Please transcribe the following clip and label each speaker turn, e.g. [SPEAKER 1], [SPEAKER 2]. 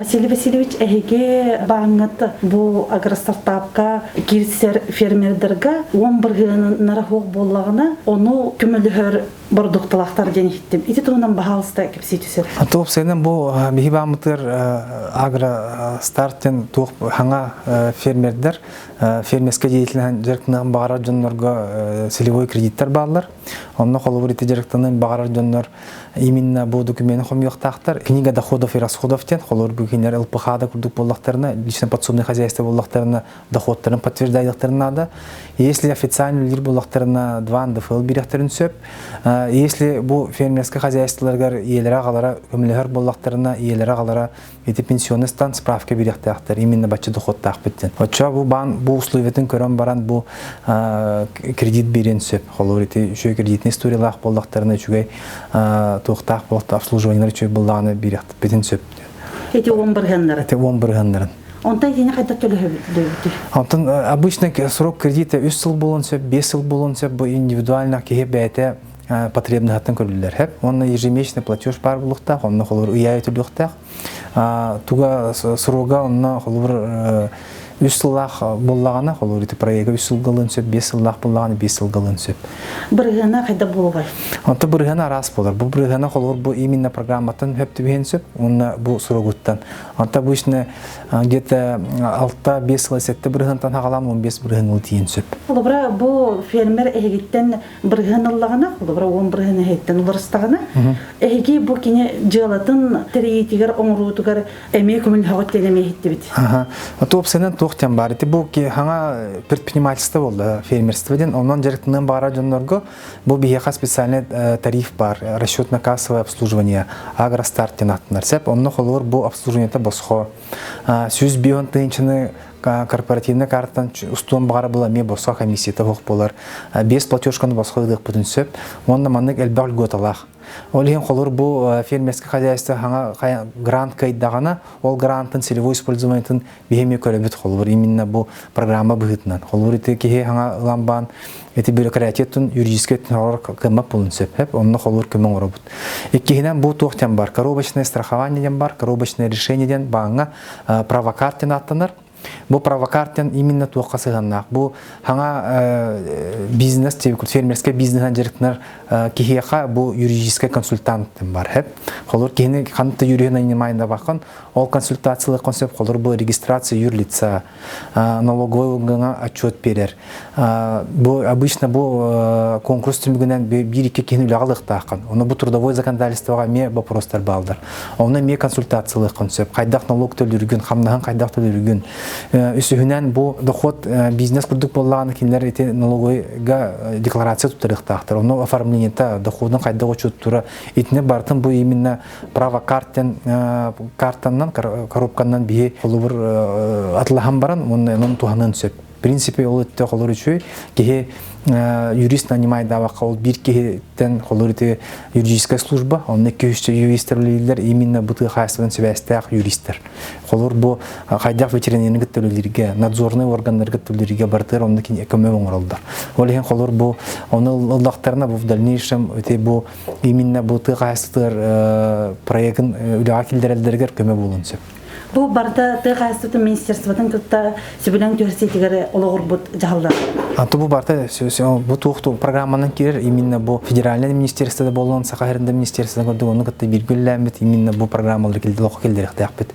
[SPEAKER 1] Василий Васильевич эһиге бааңат бу агростартапка кирсер фермердерге 11 нарахок боллагына ону күмөлөөр продуктлахтар денихтим. Ити туунан баалыста кепситүсөр.
[SPEAKER 2] Атоп сенен бу бихибамытыр агро стартен тух ханга фермердер фермерске деятелен жарыктан багарар жоннорго целевой кредиттер баалар. Онно холобур ити жарыктан багарар жоннор именно бу документ хомьёктактар книга доходов и расходов тен холор бу кинер ЛПХ-да курдук боллактарына лично подсобное хозяйство боллактарына доходтарын подтверждайдыктарына да. Если официально лир боллактарына 2 НДФЛ биректерин сөп, если бу фермерское хозяйстволарга иелер агалара көмөлөр боллактарына иелер агалара эти пенсионный стан справка биректактар именно бачы доход такпыттен. Оча бу бан бу условиятын көрөн баран бу кредит берен сөп. Холор эти үшө кредитный историялар боллактарына үчүгөй тоқтақ болты обслуживаниялар чөй болдағаны беректі бетін сөп.
[SPEAKER 1] Эти 11 гендеры?
[SPEAKER 2] Эти 11 гендерын.
[SPEAKER 1] Онтай дені қайда төлөбү?
[SPEAKER 2] Онтан обычно срок кредита 3 жыл болын сөп, 5 жыл болын сөп, бұл индивидуально кеге бәйті потребный хаттан көрілілер. Онна ежемесячный платеж бар болуқтақ, онна қолыр ұяй өтілуқтақ. Туға сроға онна қолыр 3 жыллах боллағана, қолыр еті проекті 3 жыл ғылын сөп, 5 жыллах боллағаны 5 жыл ғылын сөп.
[SPEAKER 1] Біргіна қайда болуғай?
[SPEAKER 2] Онта біргіна рас болар. Бұл біргіна қолыр бұл именно программатын хөпті бейін сөп, онна бұл сұрығыттан. Онта бұл ішіне где-то 6-5 жыл әсетті біргінтан хағалам 15 біргін ұл тейін сөп.
[SPEAKER 1] Қолыбыра бұл фермер әйгеттен біргін ұллағына, қолыбыра 10 біргін әйгеттен ұлырыстағына, әйге бұл кене жылатын тірейетігер, оңыруытығар әмей көміл хағыт денемей етті біт.
[SPEAKER 2] Топ сенен тоқтен бар. Бұл хаңа предпринимательство болды фермерстводен. Онан жарықтынан бара жонларға бұл бейеқа специальный тариф бар, расчетно-кассовое обслуживание, агростарттен аттынар. Сәп, онны қолуыр бұл обслуживаниеті босқо. Сөз бейон тыйынчыны корпоративный картан устуан бағара была ме босқа комиссията хоқ болар. Без платежканы босқа ұдық бұдын сөп. Онда маннык әлбәл ғоталақ. Ол ең қолыр бұл фермерский хозяйство грант кайдағана, ол гранттың целевой использованиятын бейеме көребет қолыр. Именно бұл программа бұғытынан. Қолыр еті кеге ламбан, эти бюрократиятын юридический тынғалар кымап болын сөп. Онны қолыр көмін ғыра бұд. Еккегінен бұл тоқтен бар. Коробочное страхование бар, коробочное решение бағыңа правокарттен аттанар. Бұл правокарттен именно туаққа сығаннақ. Бұл хаңа бизнес, фермерский бизнестен жарықтынар кехеқа бұл юридический консультанттен бар. Қолыр кехіне қаныпты юридина инемайында бақын, ол консультациялық концепт қолыр бұл регистрация юрлица, налоговой ұңғыңа отчет берер. Бұл обычно бұл конкурс түмігінен бір-екі кехіне үлағылық тақын. Оны бұл трудовой законодательствоға ме вопростар балдар. Оны ме консультациялық концепт. Қайдақ налог төлірген, қамнаған қайдақ төлірген. Үсігінен бұл доход бизнес күрдік болағаны кенілер еті налогойға декларация тұттырықтақтыр. Оны оформлениеті доходын қайда ғочуд тұра етіне бартын бұл именно право картаннан, коробканнан бейе қолыбыр атылаған баран, оның туғанын сөп. В принципе, ол өтті қолыр үші, кеге юрист нанимайды аваққа ол бір кегеттен қолыр өте юридическая служба, оның екі-үшті юристерлер именно бұты қайсыдан сөбәстіғақ юристер. Қолыр бұл қайдақ ветеринарный гіттілерге, надзорный органдар гіттілерге бартыр, оның кейін екімі оңырылдар. Ол ең қолыр бұл, оның ұлдақтарына бұл в дальнейшем өте бұл именно бұты қайсыдыр проектін үліға келдерелдергер көмі болын сөп.
[SPEAKER 1] Бұл барда тыгайстытын министерствотын кытта сөбілен көрсетігері олығыр бұд жағылдар.
[SPEAKER 2] Бұл барда бұл туқты программанын керер именно бұл федеральный министерствода болуын, Сақахарында министерствода көрді, оны кытта бір гүлләмет именно бұл программалар келді, лоқы келдеректі әқпет.